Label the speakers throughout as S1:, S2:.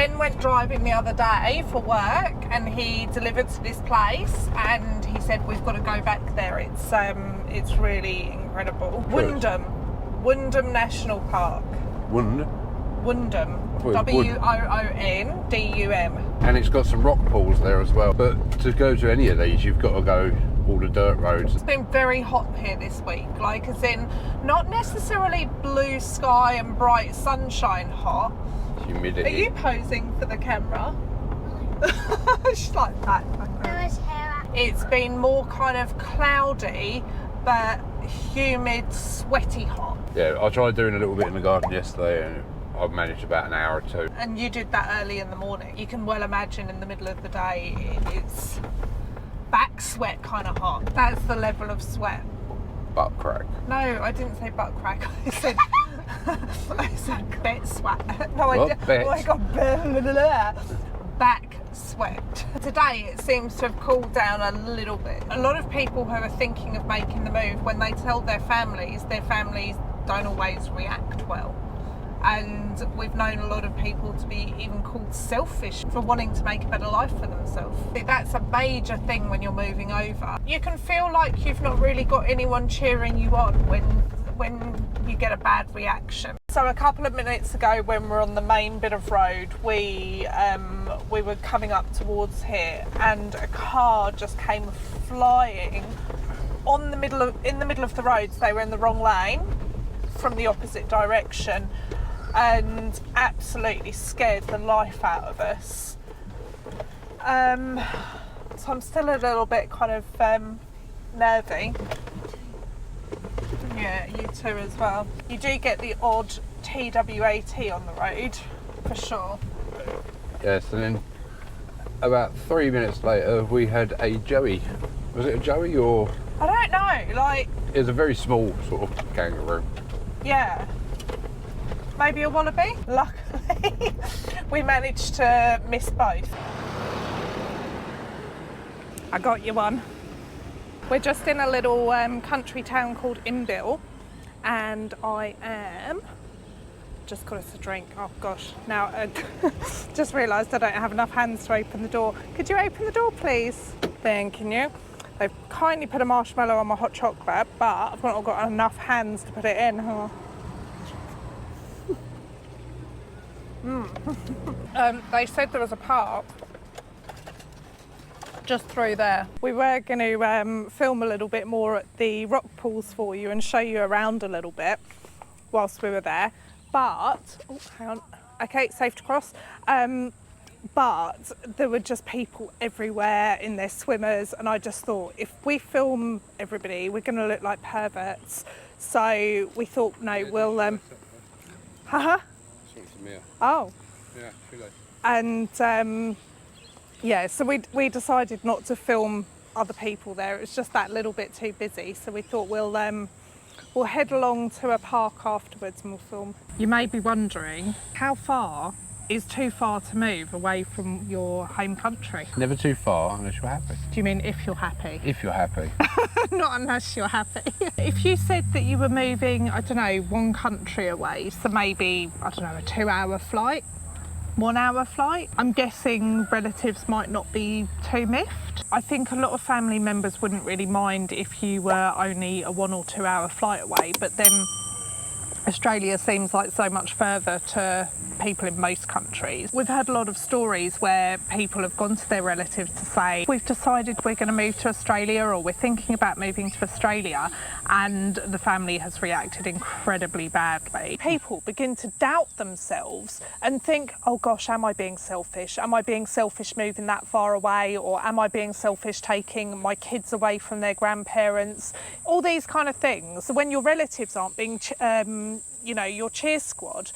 S1: Ben went driving the other day for work and he delivered to this place and he said we've got to go back there. It's really incredible. Woondum National Park. Woondum. Woondum.
S2: And it's got some rock pools there as well. But to go to any of these, you've got to go all the dirt roads.
S1: It's been very hot here this week, like as in not necessarily blue sky and bright sunshine hot.
S2: Humidity.
S1: Are you posing for the camera? She's like that. It's been more kind of cloudy, but humid, sweaty hot.
S2: Yeah, I tried doing a little bit in the garden yesterday and I've managed about an hour or two.
S1: And you did that early in the morning. You can well imagine in the middle of the day it's back sweat kind of hot. That's the level of sweat.
S2: Butt crack.
S1: No, I didn't say butt crack. I said bet sweat. No,
S2: what?
S1: I got back sweat. Today it seems to have cooled down a little bit. A lot of people who are thinking of making the move, when they tell their families don't always react well. And we've known a lot of people to be even called selfish for wanting to make a better life for themselves. That's a major thing when you're moving over. You can feel like you've not really got anyone cheering you on when you get a bad reaction. So a couple of minutes ago when we're on the main bit of road, we were coming up towards here and a car just came flying in the middle of the road. So they were in the wrong lane from the opposite direction and absolutely scared the life out of us. So I'm still a little bit kind of nervy. Yeah, you too as well. You do get the odd TWAT on the road, for sure.
S2: Yes, and then about 3 minutes later we had a Joey. Was it a Joey or?
S1: I don't know, like...
S2: It was a very small sort of kangaroo.
S1: Yeah. Maybe a wallaby? Luckily, we managed to miss both. I got you one. We're just in a little country town called Inbill, and I am... Just got us a drink. Oh gosh, now I just realised I don't have enough hands to open the door. Could you open the door, please? Thank you. They've kindly put a marshmallow on my hot chocolate, but I've not got enough hands to put it in. Oh. They said there was a park just through there. We were going to film a little bit more at the rock pools for you and show you around a little bit whilst we were there, but oh, hang on. Okay, safe to cross. But there were just people everywhere in their swimmers, and I just thought if we film everybody we're going to look like perverts, so we thought no, we'll oh
S2: yeah,
S1: and yeah, so we decided not to film other people there. It was just that little bit too busy, so we thought we'll head along to a park afterwards and we'll film. You may be wondering, how far is too far to move away from your home country?
S2: Never too far unless you're happy.
S1: Do you mean if you're happy?
S2: If you're happy.
S1: Not unless you're happy. If you said that you were moving, I don't know, one country away, so maybe, I don't know, a 2-hour flight, 1-hour flight, I'm guessing relatives might not be too miffed. I think a lot of family members wouldn't really mind if you were only a 1 or 2 hour flight away, but then Australia seems like so much further to people in most countries. We've had a lot of stories where people have gone to their relatives to say, we've decided we're going to move to Australia, or we're thinking about moving to Australia, and the family has reacted incredibly badly. People begin to doubt themselves and think, oh gosh, am I being selfish? Am I being selfish moving that far away? Or am I being selfish taking my kids away from their grandparents? All these kind of things. When your relatives aren't being, you know, your cheer squad,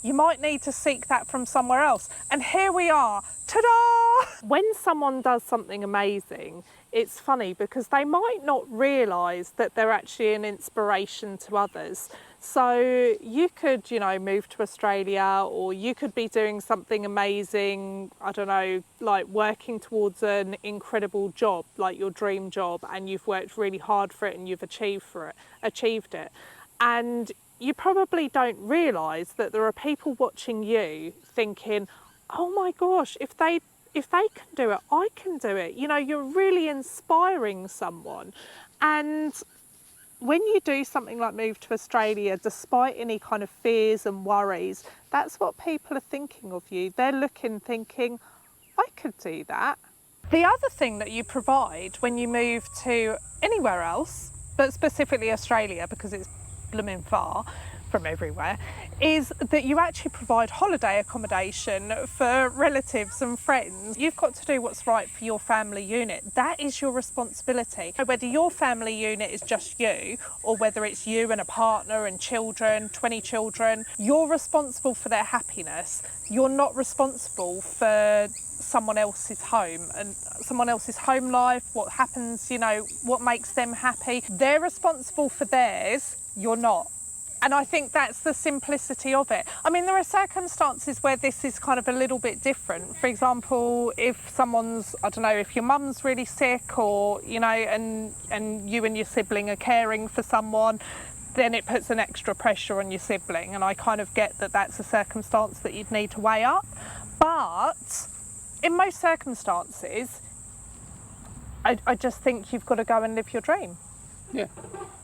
S1: you might need to seek that from somewhere else. And here we are, ta-da! When someone does something amazing, it's funny because they might not realise that they're actually an inspiration to others. So you could, you know, move to Australia, or you could be doing something amazing, I don't know, like working towards an incredible job, like your dream job, and you've worked really hard for it and you've achieved it. And you probably don't realise that there are people watching you thinking, oh my gosh, if they can do it, I can do it. You know, you're really inspiring someone. And when you do something like move to Australia, despite any kind of fears and worries, that's what people are thinking of you. They're looking, thinking, I could do that. The other thing that you provide when you move to anywhere else, but specifically Australia because it's blooming far from everywhere, is that you actually provide holiday accommodation for relatives and friends. You've got to do what's right for your family unit. That is your responsibility. Whether your family unit is just you or whether it's you and a partner and children, 20 children, you're responsible for their happiness. You're not responsible for someone else's home and someone else's home life, what happens, you know, what makes them happy. They're responsible for theirs, you're not. And I think that's the simplicity of it. I mean, there are circumstances where this is kind of a little bit different. For example, if someone's, I don't know, if your mum's really sick or, you know, and you and your sibling are caring for someone, then it puts an extra pressure on your sibling. And I kind of get that that's a circumstance that you'd need to weigh up. But in most circumstances, I just think you've got to go and live your dream.
S2: Yeah,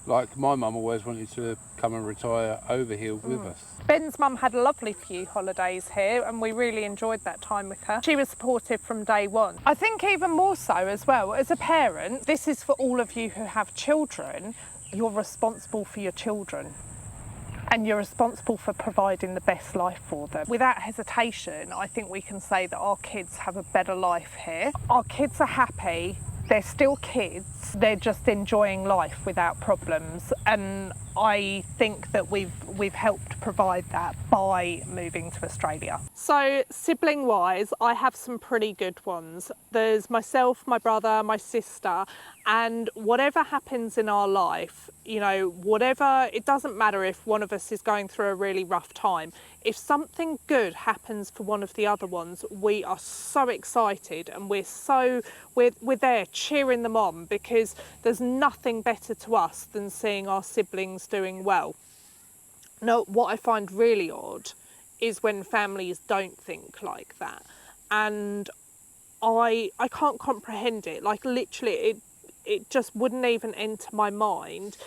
S2: like my mum always wanted to come and retire over here with us.
S1: Ben's mum had a lovely few holidays here and we really enjoyed that time with her. She was supportive from day one. I think even more so as well, as a parent, this is for all of you who have children, you're responsible for your children. And you're responsible for providing the best life for them. Without hesitation, I think we can say that our kids have a better life here. Our kids are happy, they're still kids, they're just enjoying life without problems. And I think that we've helped provide that by moving to Australia. So sibling-wise, I have some pretty good ones. There's myself, my brother, my sister, and whatever happens in our life, you know, whatever, it doesn't matter if one of us is going through a really rough time. If something good happens for one of the other ones, we are so excited and we're there cheering them on because there's nothing better to us than seeing our siblings doing well. Now, what I find really odd is when families don't think like that. And I can't comprehend it. Like literally, it just wouldn't even enter my mind.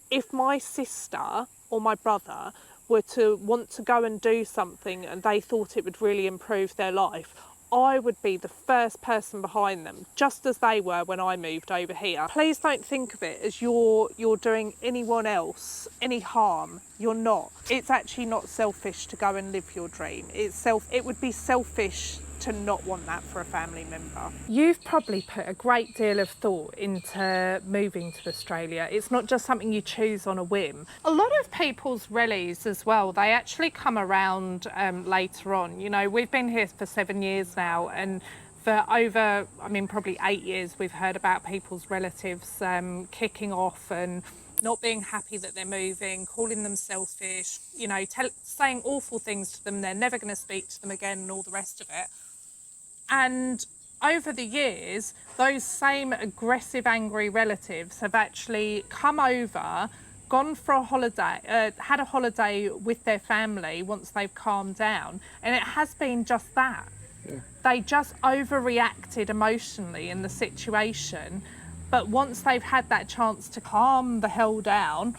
S1: If my sister or my brother were to want to go and do something and they thought it would really improve their life, I would be the first person behind them, just as they were when I moved over here. Please don't think of it as you're doing anyone else any harm. You're not. It's actually not selfish to go and live your dream. It would be selfish to not want that for a family member. You've probably put a great deal of thought into moving to Australia. It's not just something you choose on a whim. A lot of people's rallies as well, they actually come around later on. You know, we've been here for 7 years now, and for over, I mean, probably 8 years, we've heard about people's relatives kicking off and not being happy that they're moving, calling them selfish, you know, saying awful things to them, they're never going to speak to them again and all the rest of it. And over the years, those same aggressive, angry relatives have actually come over, gone for a holiday, had a holiday with their family once they've calmed down, and it has been just that. Yeah. They just overreacted emotionally in the situation, but once they've had that chance to calm the hell down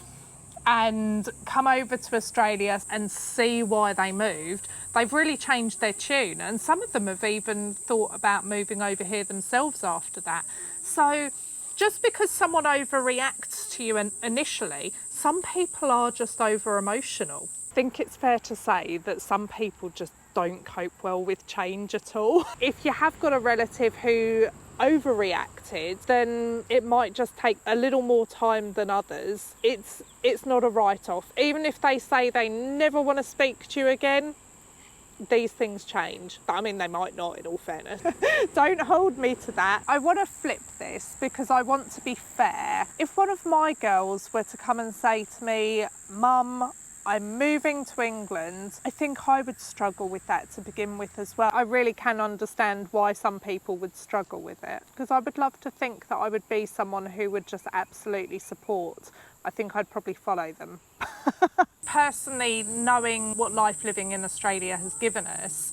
S1: and come over to Australia and see why they moved, they've really changed their tune. And some of them have even thought about moving over here themselves after that. So just because someone overreacts to you initially, some people are just over emotional. I think it's fair to say that some people just don't cope well with change at all. If you have got a relative who overreacted, then it might just take a little more time than others. It's not a write-off. Even if they say they never want to speak to you again, these things change. I mean, they might not, in all fairness. Don't hold me to that. I want to flip this because I want to be fair. If one of my girls were to come and say to me, "Mum, I'm moving to England," I think I would struggle with that to begin with as well. I really can understand why some people would struggle with it, because I would love to think that I would be someone who would just absolutely support. I think I'd probably follow them. Personally, knowing what life living in Australia has given us,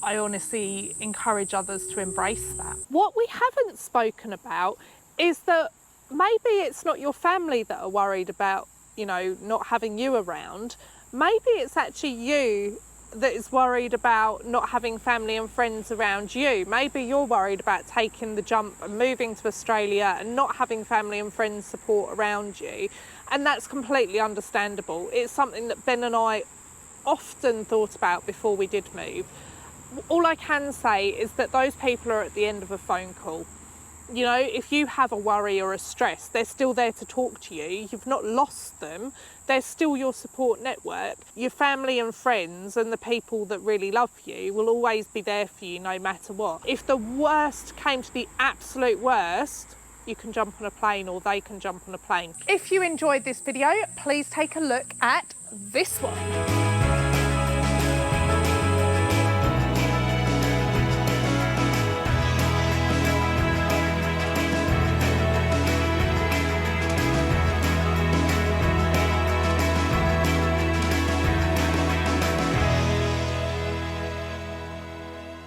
S1: I honestly encourage others to embrace that. What we haven't spoken about is that maybe it's not your family that are worried about, you know, not having you around. Maybe it's actually you that is worried about not having family and friends around you. Maybe you're worried about taking the jump and moving to Australia and not having family and friends support around you. And that's completely understandable. It's something that Ben and I often thought about before we did move. All I can say is that those people are at the end of a phone call. You know, if you have a worry or a stress, they're still there to talk to you. You've not lost them. They're still your support network. Your family and friends and the people that really love you will always be there for you no matter what. If the worst came to the absolute worst, you can jump on a plane or they can jump on a plane. If you enjoyed this video, please take a look at this one.